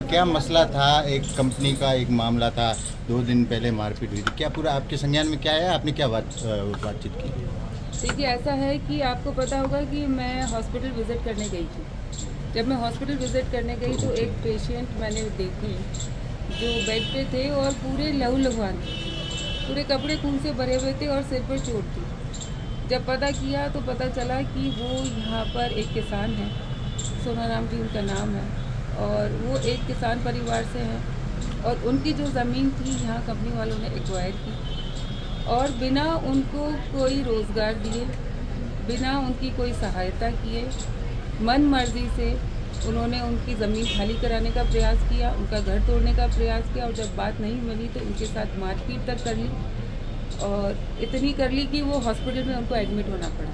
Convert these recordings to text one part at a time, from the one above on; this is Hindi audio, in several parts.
क्या मसला था? एक कंपनी का एक मामला था, 2 दिन पहले मारपीट हुई थी। क्या पूरा आपके संज्ञान में क्या है? आपने क्या बातचीत की? देखिए, ऐसा है कि आपको पता होगा कि मैं हॉस्पिटल विज़िट करने गई थी। जब मैं हॉस्पिटल विज़िट करने गई तो एक पेशेंट मैंने देखे जो बेड पे थे और पूरे लहूलुहान थे, पूरे कपड़े खून से भरे हुए थे और सिर पर चोट थी। जब पता किया तो पता चला कि वो यहाँ पर एक किसान है, सोनाराम जी उनका नाम है, और वो एक किसान परिवार से हैं और उनकी जो ज़मीन थी यहाँ कंपनी वालों ने एक्वायर की और बिना उनको कोई रोज़गार दिए, बिना उनकी कोई सहायता किए, मन मर्जी से उन्होंने उनकी ज़मीन खाली कराने का प्रयास किया, उनका घर तोड़ने का प्रयास किया और जब बात नहीं मिली तो उनके साथ मारपीट तक कर ली और इतनी कर ली कि वो हॉस्पिटल में उनको एडमिट होना पड़ा।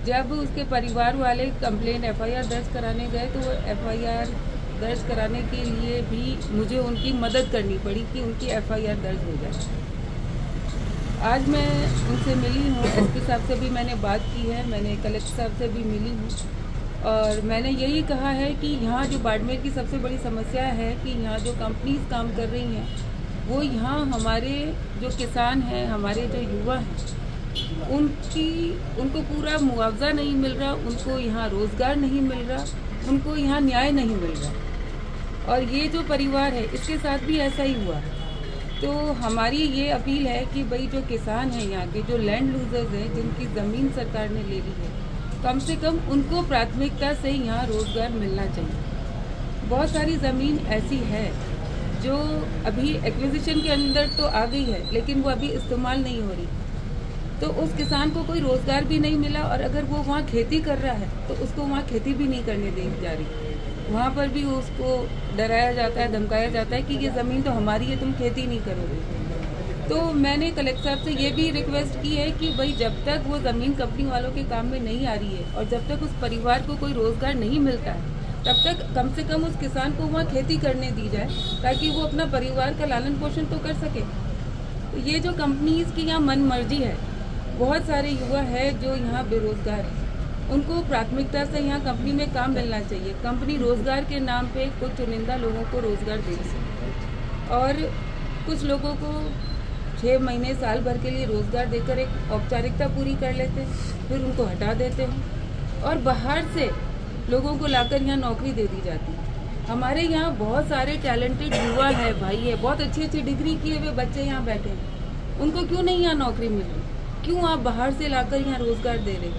जब उसके परिवार वाले कंप्लेंट एफआईआर दर्ज कराने गए तो वो एफआईआर दर्ज कराने के लिए भी मुझे उनकी मदद करनी पड़ी कि उनकी एफआईआर दर्ज हो जाए। आज मैं उनसे मिली हूँ, एसपी साहब से भी मैंने बात की है, मैंने कलेक्टर साहब से भी मिली हूँ और मैंने यही कहा है कि यहाँ जो बाड़मेर की सबसे बड़ी समस्या है कि यहाँ जो कंपनीज काम कर रही हैं वो यहाँ हमारे जो किसान हैं, हमारे जो युवा हैं, उनको पूरा मुआवजा नहीं मिल रहा, उनको यहाँ रोज़गार नहीं मिल रहा, उनको यहाँ न्याय नहीं मिल रहा। और ये जो परिवार है इसके साथ भी ऐसा ही हुआ। तो हमारी ये अपील है कि भाई जो किसान हैं यहाँ के, जो लैंड लूजर्स हैं, जिनकी ज़मीन सरकार ने ले ली है, कम से कम उनको प्राथमिकता से यहाँ रोज़गार मिलना चाहिए। बहुत सारी ज़मीन ऐसी है जो अभी एक्विजिशन के अंदर तो आ गई है लेकिन वो अभी इस्तेमाल नहीं हो रही, तो उस किसान को कोई रोज़गार भी नहीं मिला और अगर वो वहाँ खेती कर रहा है तो उसको वहाँ खेती भी नहीं करने दी जा रही। वहाँ पर भी उसको डराया जाता है, धमकाया जाता है कि ये ज़मीन तो हमारी है, तुम खेती नहीं करोगे। तो मैंने कलेक्टर साहब से ये भी रिक्वेस्ट की है कि भाई जब तक वो ज़मीन कंपनी वालों के काम में नहीं आ रही है और जब तक उस परिवार को कोई रोज़गार नहीं मिलता है तब तक कम से कम उस किसान को वहाँ खेती करने दी जाए ताकि वो अपना परिवार का लालन पोषण तो कर सके। तो ये जो कंपनीज़ की यहाँ मन मर्जी है, बहुत सारे युवा है जो यहाँ बेरोज़गार हैं, उनको प्राथमिकता से यहाँ कंपनी में काम मिलना चाहिए। कंपनी रोज़गार के नाम पे कुछ चुनिंदा लोगों को रोज़गार दे सकती और कुछ लोगों को 6 महीने साल भर के लिए रोज़गार देकर एक औपचारिकता पूरी कर लेते हैं, फिर उनको हटा देते हैं और बाहर से लोगों को लाकर यहाँ नौकरी दे दी जाती है। हमारे यहाँ बहुत सारे टैलेंटेड युवा है, भाई है, बहुत अच्छी अच्छी डिग्री किए हुए बच्चे यहाँ बैठे हैं, उनको क्यों नहीं यहाँ नौकरी मिल रही? क्यों आप बाहर से लाकर यहाँ रोज़गार दे रहे?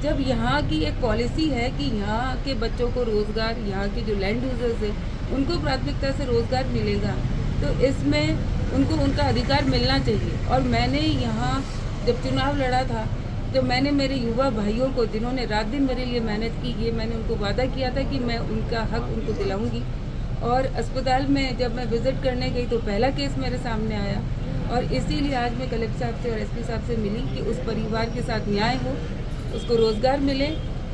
जब यहाँ की एक पॉलिसी है कि यहाँ के बच्चों को रोज़गार, यहाँ के जो लैंड यूजर्स हैं उनको प्राथमिकता से रोज़गार मिलेगा, तो इसमें उनको उनका अधिकार मिलना चाहिए। और मैंने यहाँ जब चुनाव लड़ा था तो मैंने मेरे युवा भाइयों को, जिन्होंने रात दिन मेरे लिए मेहनत की, ये मैंने उनको वादा किया था कि मैं उनका हक उनको दिलाऊंगी। और अस्पताल में जब मैं विज़िट करने गई तो पहला केस मेरे सामने आया और इसीलिए आज मैं कलेक्टर साहब से और एसपी साहब से मिली कि उस परिवार के साथ न्याय हो, उसको रोज़गार मिले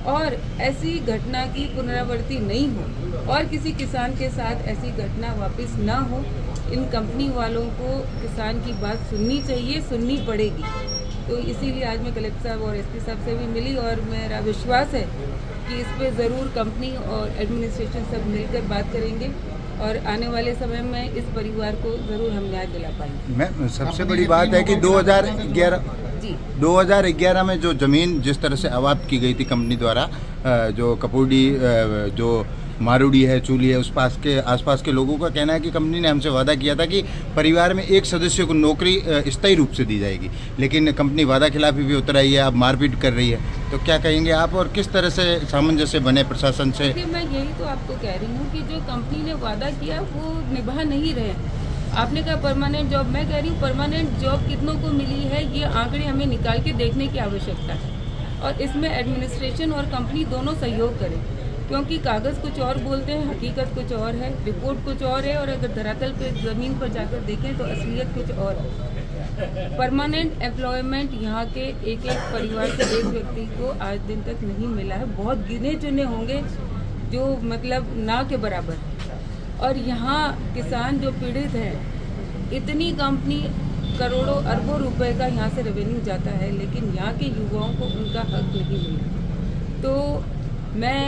और ऐसी घटना की पुनरावृत्ति नहीं हो और किसी किसान के साथ ऐसी घटना वापस ना हो। इन कंपनी वालों को किसान की बात सुननी चाहिए, सुननी पड़ेगी। तो इसीलिए आज मैं कलेक्टर साहब और एसपी साहब से भी मिली और मेरा विश्वास है कि इस पे ज़रूर कंपनी और एडमिनिस्ट्रेशन सब मिलकर बात करेंगे और आने वाले समय में इस परिवार को ज़रूर हम न्याय दिला पाएंगे। मैं सबसे बड़ी बात है कि 2011 में जो ज़मीन जिस तरह से अवाप्त की गई थी कंपनी द्वारा, जो कपूरडी, जो मारूडी है, चूली है, उस आसपास के लोगों का कहना है कि कंपनी ने हमसे वादा किया था कि परिवार में एक सदस्य को नौकरी स्थायी रूप से दी जाएगी, लेकिन कंपनी वादा खिलाफी भी उतर आई है, अब मारपीट कर रही है। तो क्या कहेंगे आप और किस तरह से सामंजस्य बने प्रशासन से? मैं यही तो आपको कह रही हूँ कि जो कंपनी ने वादा किया वो निभा नहीं रहे। आपने कहा परमानेंट जॉब, मैं कह रही हूँ परमानेंट जॉब कितनों को मिली है ये आंकड़े हमें निकाल के देखने की आवश्यकता है और इसमें एडमिनिस्ट्रेशन और कंपनी दोनों सहयोग करें, क्योंकि कागज़ कुछ और बोलते हैं, हकीकत कुछ और है, रिपोर्ट कुछ और है और अगर धरातल पे ज़मीन पर जाकर देखें तो असलियत कुछ और है। परमानेंट एम्प्लॉयमेंट यहाँ के एक एक परिवार से एक व्यक्ति को आज दिन तक नहीं मिला है, बहुत गिने चुने होंगे जो मतलब ना के बराबर। और यहाँ किसान जो पीड़ित है, इतनी कंपनी करोड़ों अरबों रुपए का यहाँ से रेवेन्यू जाता है लेकिन यहाँ के युवाओं को उनका हक नहीं मिला। तो मैं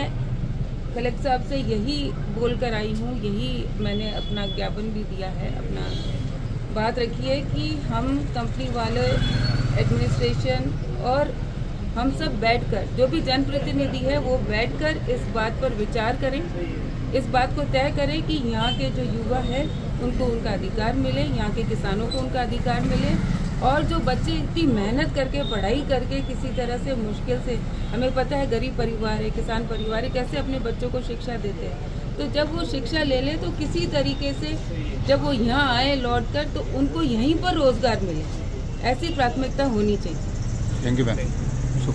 कलेक्टर साहब से यही बोल कर आई हूँ, यही मैंने अपना ज्ञापन भी दिया है, अपना बात रखी है कि हम कंपनी वाले, एडमिनिस्ट्रेशन और हम सब बैठकर, जो भी जनप्रतिनिधि है वो बैठकर इस बात पर विचार करें, इस बात को तय करें कि यहाँ के जो युवा है उनको उनका अधिकार मिले, यहाँ के किसानों को उनका अधिकार मिले, और जो बच्चे इतनी मेहनत करके, पढ़ाई करके, किसी तरह से मुश्किल से, हमें पता है गरीब परिवार है, किसान परिवार है, कैसे अपने बच्चों को शिक्षा देते हैं, तो जब वो शिक्षा ले ले तो किसी तरीके से जब वो यहाँ आए लौट कर तो उनको यहीं पर रोजगार मिले, ऐसी प्राथमिकता होनी चाहिए। Thank you ma'am.